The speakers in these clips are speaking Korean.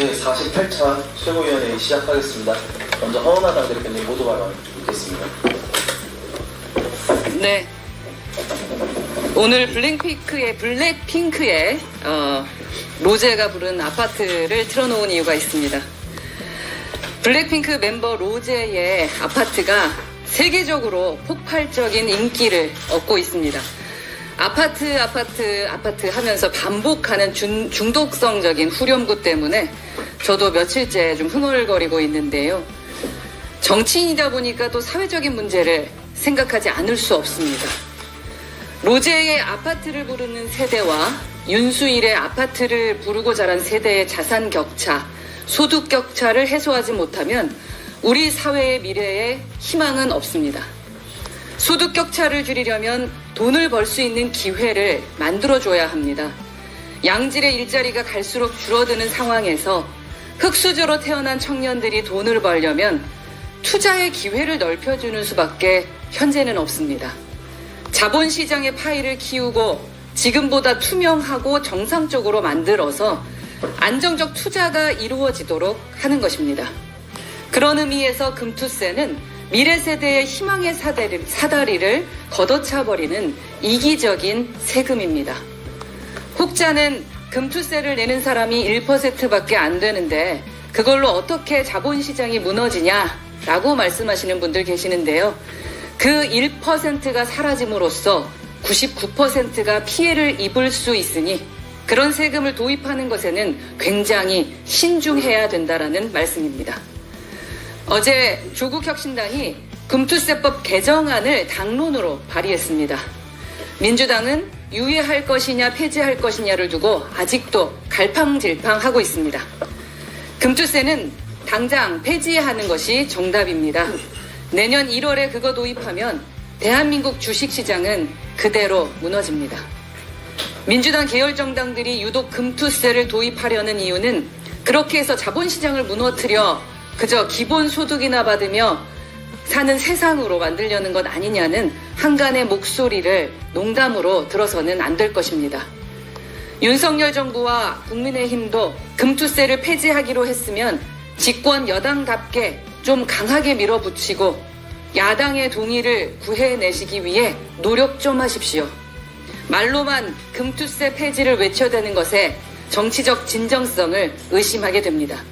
제48차 최고위원회의 시작하겠습니다. 먼저 허은하 대표님 모두 발언 듣겠습니다. 네. 오늘 블랙핑크의 로제가 부른 아파트를 틀어놓은 이유가 있습니다. 블랙핑크 멤버 로제의 아파트가 세계적으로 폭발적인 인기를 얻고 있습니다. 아파트 하면서 반복하는 중독성적인 후렴구 때문에 저도 며칠째 좀 흥얼거리고 있는데요. 정치인이다 보니까 또 사회적인 문제를 생각하지 않을 수 없습니다. 로제의 아파트를 부르는 세대와 윤수일의 아파트를 부르고 자란 세대의 자산 격차, 소득 격차를 해소하지 못하면 우리 사회의 미래에 희망은 없습니다. 소득 격차를 줄이려면 돈을 벌 수 있는 기회를 만들어줘야 합니다. 양질의 일자리가 갈수록 줄어드는 상황에서 흙수저로 태어난 청년들이 돈을 벌려면 투자의 기회를 넓혀주는 수밖에 현재는 없습니다. 자본시장의 파이를 키우고 지금보다 투명하고 정상적으로 만들어서 안정적 투자가 이루어지도록 하는 것입니다. 그런 의미에서 금투세는 미래 세대의 희망의 사다리를 걷어차버리는 이기적인 세금입니다. 혹자는 금투세를 내는 사람이 1%밖에 안 되는데 그걸로 어떻게 자본시장이 무너지냐라고 말씀하시는 분들 계시는데요. 그 1%가 사라짐으로써 99%가 피해를 입을 수 있으니 그런 세금을 도입하는 것에는 굉장히 신중해야 된다라는 말씀입니다. 어제 조국혁신당이 금투세법 개정안을 당론으로 발의했습니다. 민주당은 유예할 것이냐 폐지할 것이냐를 두고 아직도 갈팡질팡하고 있습니다. 금투세는 당장 폐지하는 것이 정답입니다. 내년 1월에 그거 도입하면 대한민국 주식시장은 그대로 무너집니다. 민주당 계열정당들이 유독 금투세를 도입하려는 이유는 그렇게 해서 자본시장을 무너뜨려 그저 기본소득이나 받으며 사는 세상으로 만들려는 것 아니냐는 한간의 목소리를 농담으로 들어서는 안 될 것입니다. 윤석열 정부와 국민의힘도 금투세를 폐지하기로 했으면 집권 여당답게 좀 강하게 밀어붙이고 야당의 동의를 구해내시기 위해 노력 좀 하십시오. 말로만 금투세 폐지를 외쳐대는 것에 정치적 진정성을 의심하게 됩니다.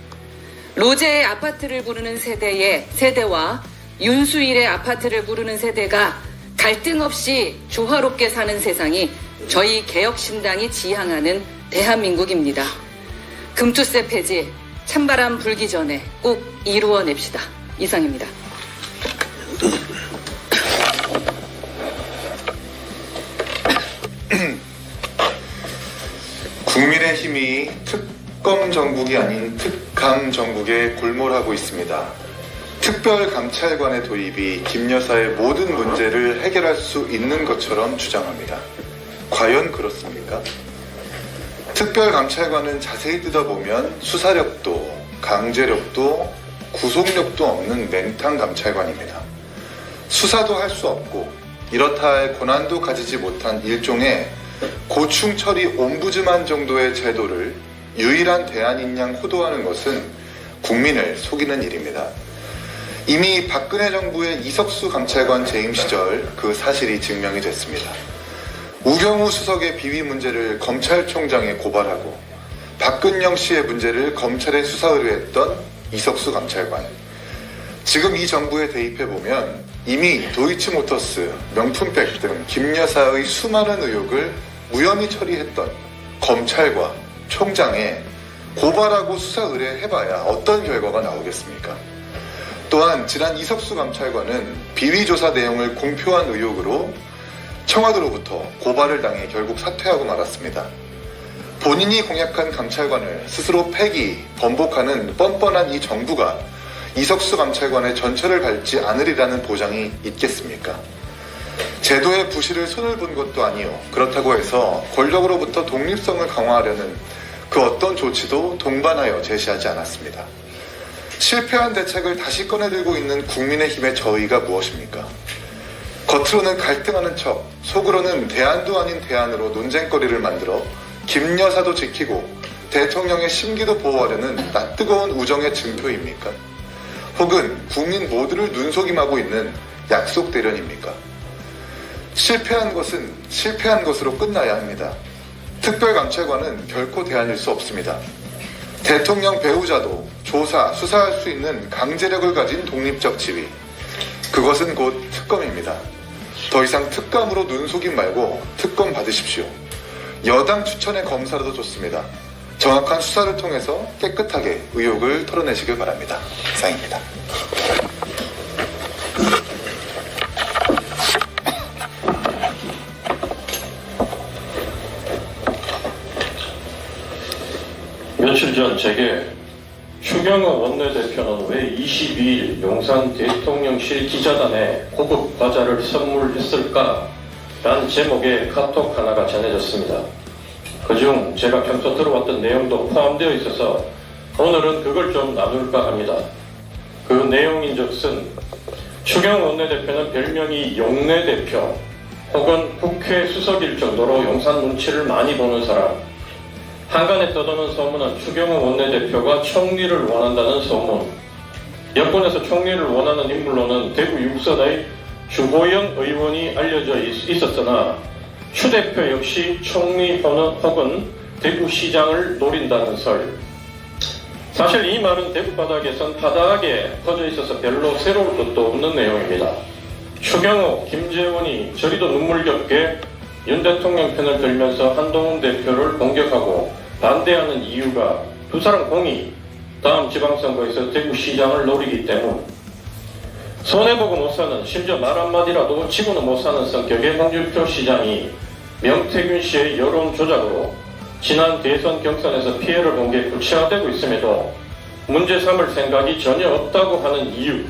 로제의 아파트를 부르는 세대와 윤수일의 아파트를 부르는 세대가 갈등 없이 조화롭게 사는 세상이 저희 개혁신당이 지향하는 대한민국입니다. 금투세 폐지 찬바람 불기 전에 꼭 이루어냅시다. 이상입니다. 국민의힘이 특검 정국이 아닌 특감 정국에 골몰하고 있습니다. 특별감찰관의 도입이 김 여사의 모든 문제를 해결할 수 있는 것처럼 주장합니다. 과연 그렇습니까? 특별감찰관은 자세히 뜯어보면 수사력도 강제력도 구속력도 없는 맹탕 감찰관입니다. 수사도 할 수 없고 이렇다 할 권한도 가지지 못한 일종의 고충 처리 옴부즈만 정도의 제도를 유일한 대안인 양 호도하는 것은 국민을 속이는 일입니다. 이미 박근혜 정부의 이석수 감찰관 재임 시절 그 사실이 증명이 됐습니다. 우병우 수석의 비위 문제를 검찰총장에 고발하고 박근영 씨의 문제를 검찰에 수사 의뢰했던 이석수 감찰관. 지금 이 정부에 대입해보면 이미 도이치모터스, 명품백 등 김 여사의 수많은 의혹을 무혐의 처리했던 검찰과 총장에 고발하고 수사 의뢰해봐야 어떤 결과가 나오겠습니까? 또한 지난 이석수 감찰관은 비위조사 내용을 공표한 의혹으로 청와대로부터 고발을 당해 결국 사퇴하고 말았습니다. 본인이 공약한 감찰관을 스스로 폐기, 번복하는 뻔뻔한 이 정부가 이석수 감찰관의 전철을 밟지 않으리라는 보장이 있겠습니까? 제도의 부실을 손을 본 것도 아니요. 그렇다고 해서 권력으로부터 독립성을 강화하려는 그 어떤 조치도 동반하여 제시하지 않았습니다. 실패한 대책을 다시 꺼내들고 있는 국민의힘의 저의가 무엇입니까? 겉으로는 갈등하는 척, 속으로는 대안도 아닌 대안으로 논쟁거리를 만들어 김 여사도 지키고 대통령의 심기도 보호하려는 낯뜨거운 우정의 증표입니까? 혹은 국민 모두를 눈속임하고 있는 약속 대련입니까? 실패한 것은 실패한 것으로 끝나야 합니다. 특별감찰관은 결코 대안일 수 없습니다. 대통령 배우자도 조사, 수사할 수 있는 강제력을 가진 독립적 지위. 그것은 곧 특검입니다. 더 이상 특감으로 눈속임 말고 특검 받으십시오. 여당 추천의 검사라도 좋습니다. 정확한 수사를 통해서 깨끗하게 의혹을 털어내시길 바랍니다. 이상입니다. 며칠 전 제게 추경호 원내대표는 왜 22일 용산 대통령실 기자단에 고급 과자를 선물했을까? 라는 제목의 카톡 하나가 전해졌습니다. 그중 제가 평소 들어왔던 내용도 포함되어 있어서 오늘은 그걸 좀 나눌까 합니다. 그 내용인즉슨 추경호 원내대표는 별명이 용내대표 혹은 국회 수석일 정도로 용산 눈치를 많이 보는 사람. 한간에 떠도는 소문은 추경호 원내대표가 총리를 원한다는 소문. 여권에서 총리를 원하는 인물로는 대구 6선의 주호영 의원이 알려져 있었으나 추 대표 역시 총리 혹은 대구시장을 노린다는 설. 사실 이 말은 대구 바닥에선 파다하게 퍼져 있어서 별로 새로울 것도 없는 내용입니다. 추경호, 김재원이 저리도 눈물겹게 윤 대통령 편을 들면서 한동훈 대표를 공격하고 반대하는 이유가 두 사람 공이 다음 지방선거에서 대구시장을 노리기 때문. 손해보고 못 사는, 심지어 말 한마디라도 치고는 못 사는 성격의 홍준표 시장이 명태균 씨의 여론 조작으로 지난 대선 경선에서 피해를 본 게 구체화되고 있음에도 문제 삼을 생각이 전혀 없다고 하는 이유,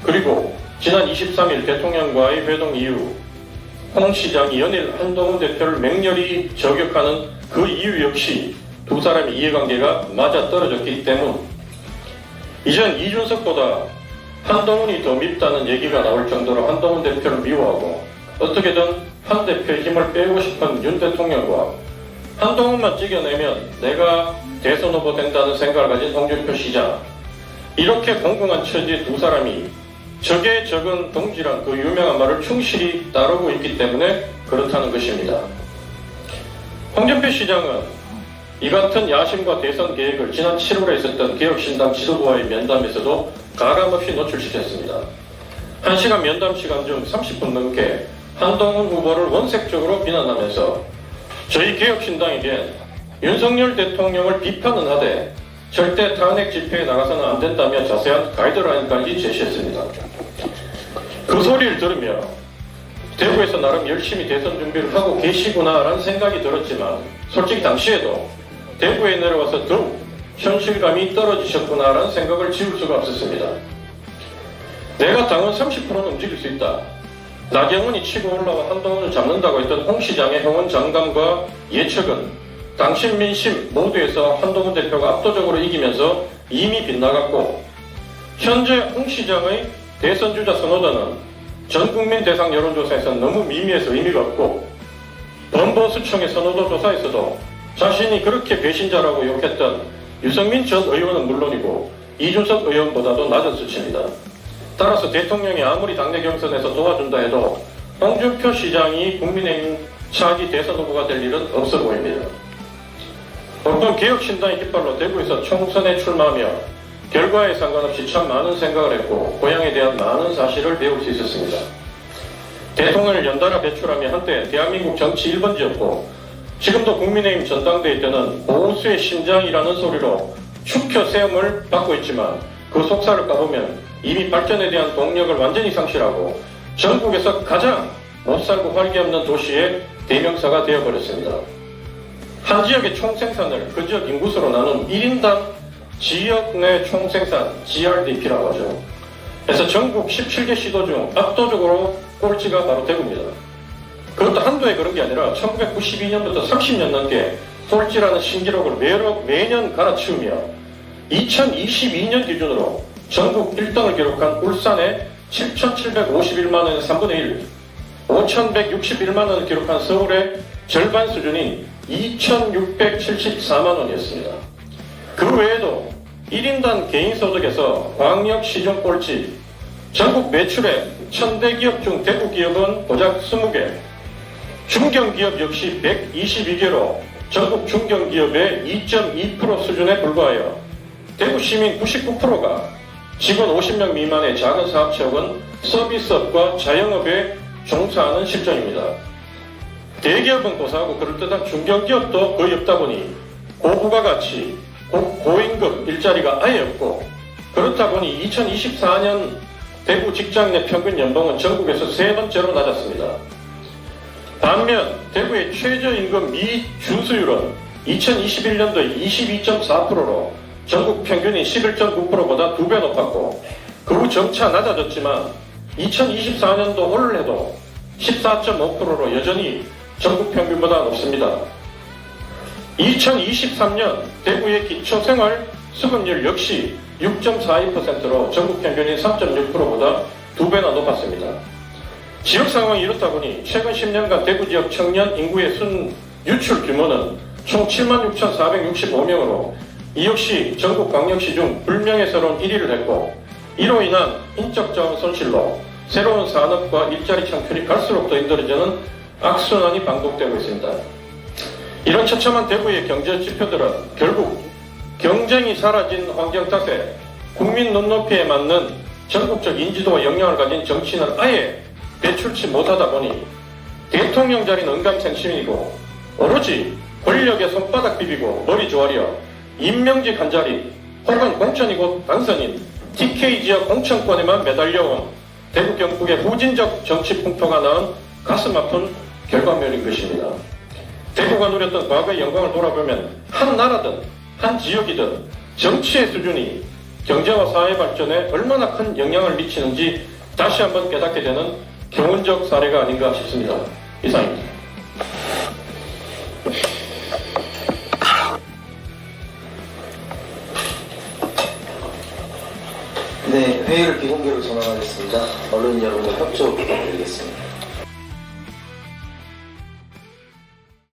그리고 지난 23일 대통령과의 회동 이후 홍 시장이 연일 한동훈 대표를 맹렬히 저격하는 그 이유 역시 두 사람의 이해관계가 맞아떨어졌기 때문. 이전 이준석보다 한동훈이 더 밉다는 얘기가 나올 정도로 한동훈 대표를 미워하고 어떻게든 한 대표의 힘을 빼고 싶은 윤 대통령과 한동훈만 찍어내면 내가 대선 후보 된다는 생각을 가진 홍준표 시장, 이렇게 공공한 처지의 두 사람이 적의 적은 동지란 그 유명한 말을 충실히 따르고 있기 때문에 그렇다는 것입니다. 홍준표 시장은 이 같은 야심과 대선 계획을 지난 7월에 있었던 개혁신당 지도부와의 면담에서도 가감없이 노출시켰습니다. 1시간 면담 시간 중 30분 넘게 한동훈 후보를 원색적으로 비난하면서 저희 개혁신당에겐 윤석열 대통령을 비판은 하되 절대 탄핵 집회에 나가서는 안 된다며 자세한 가이드라인까지 제시했습니다. 그 소리를 들으며 대구에서 나름 열심히 대선 준비를 하고 계시구나라는 생각이 들었지만 솔직히 당시에도 대구에 내려와서 더욱 현실감이 떨어지셨구나라는 생각을 지울 수가 없었습니다. 내가 당원 30%는 움직일 수 있다. 나경원이 치고 올라와 한동훈을 잡는다고 했던 홍 시장의 형원 장담과 예측은 당신 민심 모두에서 한동훈 대표가 압도적으로 이기면서 이미 빗나갔고, 현재 홍 시장의 대선 주자 선호도는 전국민 대상 여론조사에서 너무 미미해서 의미가 없고, 범보수청의 선호도 조사에서도 자신이 그렇게 배신자라고 욕했던 유승민 전 의원은 물론이고 이준석 의원보다도 낮은 수치입니다. 따라서 대통령이 아무리 당내 경선에서 도와준다 해도 홍준표 시장이 국민의힘 차기 대선 후보가 될 일은 없어 보입니다. 어떤 개혁신당의 깃발로 대구에서 총선에 출마하며 결과에 상관없이 참 많은 생각을 했고 고향에 대한 많은 사실을 배울 수 있었습니다. 대통령을 연달아 배출하며 한때 대한민국 정치 1번지였고 지금도 국민의힘 전당대회 때는 보수의 심장이라는 소리로 축혀 세움을 받고 있지만 그 속살을 까보면 이미 발전에 대한 동력을 완전히 상실하고 전국에서 가장 못살고 활기 없는 도시의 대명사가 되어버렸습니다. 한 지역의 총생산을 그 지역 인구수로 나눈 1인당 지역 내 총생산 GRDP라고 하죠. 그래서 전국 17개 시도 중 압도적으로 꼴찌가 바로 대구입니다. 그것도 한도에 그런 게 아니라 1992년부터 30년 넘게 꼴찌라는 신기록을 매년 갈아치우며 2022년 기준으로 전국 1등을 기록한 울산에 7,751만 원의 3분의 1, 5,161만 원을 기록한 서울에 절반 수준인 2,674만 원이었습니다. 그 외에도 1인당 개인소득에서 광역 시중 꼴찌, 전국 매출의 1000대 기업 중 대구 기업은 고작 20개, 중견기업 역시 122개로 전국 중견기업의 2.2% 수준에 불과하여 대구 시민 99%가 직원 50명 미만의 작은 사업체업은 서비스업과 자영업에 종사하는 실정입니다. 대기업은 고사하고 그럴듯한 중견기업도 거의 없다 보니 고부가가치, 고임금 일자리가 아예 없고, 그렇다 보니 2024년 대구 직장 내 평균 연봉은 전국에서 3번째로 낮았습니다. 반면 대구의 최저임금 미준수율은 2021년도에 22.4%로 전국 평균인 11.9%보다 2배 높았고, 그 후 점차 낮아졌지만 2024년도 올해도 14.5%로 여전히 전국 평균보다 높습니다. 2023년 대구의 기초생활 수급률 역시 6.42%로 전국 평균인 3.6%보다 2배나 높았습니다. 지역 상황이 이렇다 보니 최근 10년간 대구 지역 청년 인구의 순 유출 규모는 총 76,465명으로 이 역시 전국 광역시 중 불명예스러운 1위를 했고, 이로 인한 인적 자원 손실로 새로운 산업과 일자리 창출이 갈수록 더 힘들어지는 악순환이 반복되고 있습니다. 이런 처참한 대구의 경제 지표들은 결국 경쟁이 사라진 환경 탓에 국민 눈높이에 맞는 전국적 인지도와 역량을 가진 정치인을 아예 배출치 못하다 보니 대통령 자리는 은감생심이고 오로지 권력에 손바닥 비비고 머리 조아려 임명직 한 자리 혹은 공천이고 당선인 TK 지역 공천권에만 매달려온 대구 경북의 후진적 정치 풍토가 낳은 가슴 아픈 결과물인 것입니다. 대구가 누렸던 과거의 영광을 돌아보면 한 나라든 한 지역이든 정치의 수준이 경제와 사회 발전에 얼마나 큰 영향을 미치는지 다시 한번 깨닫게 되는 교훈적 사례가 아닌가 싶습니다. 이상입니다. 네, 회의를 비공개로 전환하겠습니다. 언론 여러분의 협조 부탁드리겠습니다.